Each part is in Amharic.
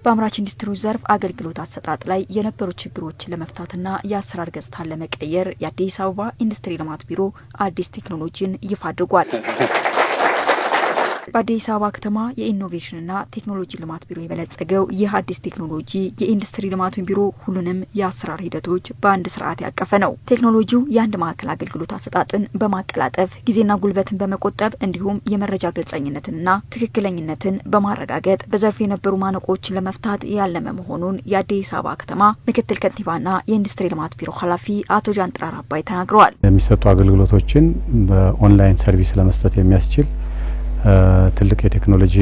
በአምራች ኢንዱስትሪ ዘርፍ አገልግሎት አሰጣጥ ላይ የነበሩ ችግሮችን ለመፍታትና የአሰራር ገጽታን ለመቀየር የአዲስ አበባ ኢንዱስትሪ ልማት ቢሮ አዲስ ቴክኖሎጂን ይፋ አድርጓል። በአዲስ አበባ ከተማ የኢኖቬሽንና ቴክኖሎጂ ልማት ቢሮ የበለጸገው ይህ አዲስ ቴክኖሎጂ የኢንዱስትሪ ልማትን ቢሮ ሁሉንም የአሰራር ሂደቶች በአንድ ስርዓት ያቀፈ ነው። ቴክኖሎጂው የአንድ ማዕከል አገልግሎት አሰጣጥን በማቀላጠፍ ጊዜና ጉልበትን በመቆጠብ እንዲሁም የመረጃ ግልጸኝነትንና ትክክለኝነትን በማረጋገጥ በዘርፉ የነበሩ ማነቆችን ለመፍታት ያለመ መሆኑን የአዲስ አበባ ከተማ ምክትል ከንቲባና የኢንዱስትሪ ልማት ቢሮ ኃላፊ አቶ ጃንጥራር አባይ ተናግረዋል። የሚሰጡ አገልግሎቶችን በኦንላይን ሰርቪስ ለመስጠት የሚያስችል ትልቅ የቴክኖሎጂ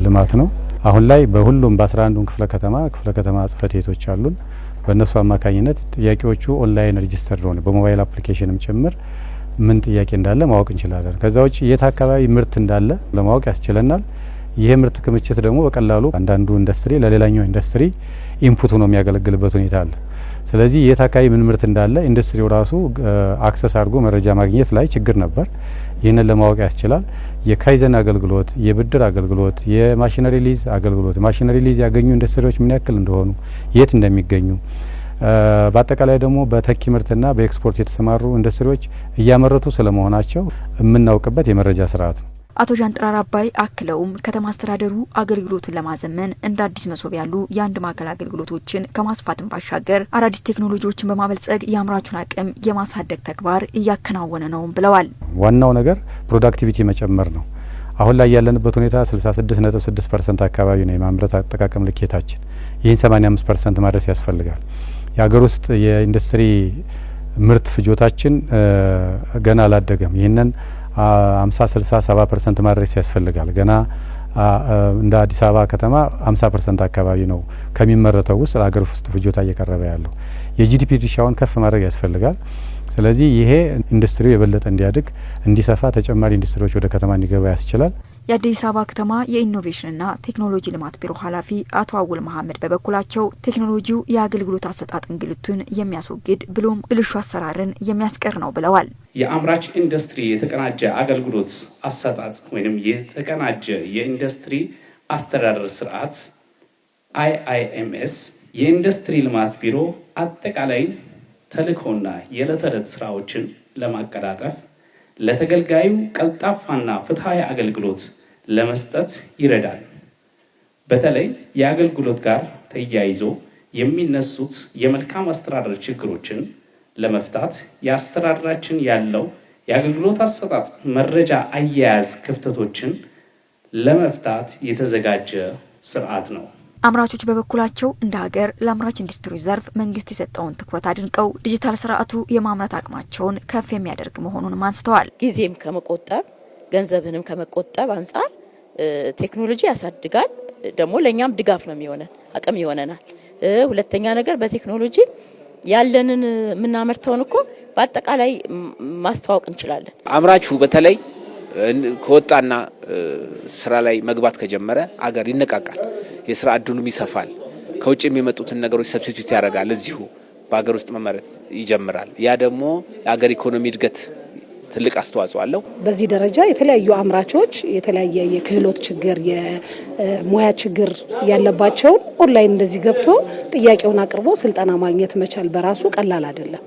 ልማት ነው። አሁን ላይ በሁሉም በ11ዱም ክፍለ ከተማ ጽፈት ቤቶች አሉን። በእነሱ አማካኝነት ጥያቄዎቹ ኦንላይን ሬጂስተር ነው፣ በሞባይል አፕሊኬሽንም ጭምር ምን ጥያቄ እንዳለ ማወቅ እንችላለን። ከዛ ውጭ የት አካባቢ ምርት እንዳለ ለማወቅ ያስችለናል። ይሄ ምርት ክምችት ደግሞ በቀላሉ አንዳንዱ ኢንዱስትሪ ለሌላኛው ኢንዱስትሪ ኢንፑት ሆኖ የሚያገለግልበት ሁኔታ አለ። ስለዚህ የት አካባቢ ምን ምርት እንዳለ ኢንዱስትሪው ራሱ አክሰስ አድርጎ መረጃ ማግኘት ላይ ችግር ነበር። ይህንን ለማወቅ ያስችላል። የካይዘን አገልግሎት፣ የብድር አገልግሎት፣ የማሽነሪ ሊዝ አገልግሎት፣ ማሽነሪ ሊዝ ያገኙ ኢንዱስትሪዎች ምን ያክል እንደሆኑ፣ የት እንደሚገኙ፣ በአጠቃላይ ደግሞ በተኪ ምርትና በኤክስፖርት የተሰማሩ ኢንዱስትሪዎች እያመረቱ ስለመሆናቸው የምናውቅበት የመረጃ ስርዓት ነው። አቶ ጃንጥራር አባይ አክለውም ከተማ አስተዳደሩ አገልግሎቱን ለማዘመን እንደ አዲስ መሶብ ያሉ የአንድ ማዕከል አገልግሎቶችን ከማስፋትም ባሻገር አዳዲስ ቴክኖሎጂዎችን በማበልጸግ የአምራቹን አቅም የማሳደግ ተግባር እያከናወነ ነው ብለዋል። ዋናው ነገር ፕሮዳክቲቪቲ መጨመር ነው። አሁን ላይ ያለንበት ሁኔታ 66.6% አካባቢ ነው የማምረት አጠቃቀም ልኬታችን። ይህን 85% ማድረስ ያስፈልጋል። የሀገር ውስጥ የኢንዱስትሪ ምርት ፍጆታችን ገና አላደገም። ይህንን 50-60-70% ማድረስ ያስፈልጋል። ገና እንደ አዲስ አበባ ከተማ 50% አካባቢ ነው ከሚመረተው ውስጥ ለሀገር ውስጥ ፍጆታ እየቀረበ ያለው። የጂዲፒ ድርሻውን ከፍ ማድረግ ያስፈልጋል። ስለዚህ ይሄ ኢንዱስትሪው የበለጠ እንዲያድግ እንዲሰፋ ተጨማሪ ኢንዱስትሪዎች ወደ ከተማ እንዲገባ ያስችላል። የአዲስ አበባ ከተማ የኢኖቬሽንና ቴክኖሎጂ ልማት ቢሮ ኃላፊ አቶ አውል መሐመድ በበኩላቸው ቴክኖሎጂው የአገልግሎት አሰጣጥ እንግልቱን የሚያስወግድ ብሎም ብልሹ አሰራርን የሚያስቀር ነው ብለዋል። የአምራች ኢንዱስትሪ የተቀናጀ አገልግሎት አሰጣጥ ወይም የተቀናጀ የኢንዱስትሪ አስተዳደር ስርዓት IIMS የኢንዱስትሪ ልማት ቢሮ አጠቃላይ ተልእኮና የዕለት ተዕለት ስራዎችን ለማቀላጠፍ ለተገልጋዩ ቀልጣፋና ፍትሃዊ አገልግሎት ለመስጠት ይረዳል። በተለይ የአገልግሎት ጋር ተያይዞ የሚነሱት የመልካም አስተዳደር ችግሮችን ለመፍታት የአስተዳደራችን ያለው የአገልግሎት አሰጣጥ መረጃ አያያዝ ክፍተቶችን ለመፍታት የተዘጋጀ ስርዓት ነው። አምራቾች በበኩላቸው እንደ ሀገር ለአምራች ኢንዱስትሪ ዘርፍ መንግስት የሰጠውን ትኩረት አድንቀው ዲጂታል ስርዓቱ የማምረት አቅማቸውን ከፍ የሚያደርግ መሆኑን አንስተዋል። ጊዜም ከመቆጠብ ገንዘብንም ከመቆጠብ አንጻር ቴክኖሎጂ ያሳድጋል። ደግሞ ለኛም ድጋፍ ነው የሚሆነን፣ አቅም ይሆነናል። ሁለተኛ ነገር በቴክኖሎጂ ያለንን የምናመርተውን እኮ በአጠቃላይ ማስተዋወቅ እንችላለን። አምራቹ በተለይ ከወጣና ስራ ላይ መግባት ከጀመረ አገር ይነቃቃል፣ የስራ እድሉም ይሰፋል። ከውጭ የሚመጡትን ነገሮች ሰብስቲቱት ያደርጋል፣ እዚሁ በአገር ውስጥ መመረት ይጀምራል። ያ ደግሞ ለአገር ኢኮኖሚ እድገት ትልቅ አስተዋጽኦ አለው። በዚህ ደረጃ የተለያዩ አምራቾች የተለያየ የክህሎት ችግር የሙያ ችግር ያለባቸውን ኦንላይን እንደዚህ ገብቶ ጥያቄውን አቅርቦ ስልጠና ማግኘት መቻል በራሱ ቀላል አይደለም።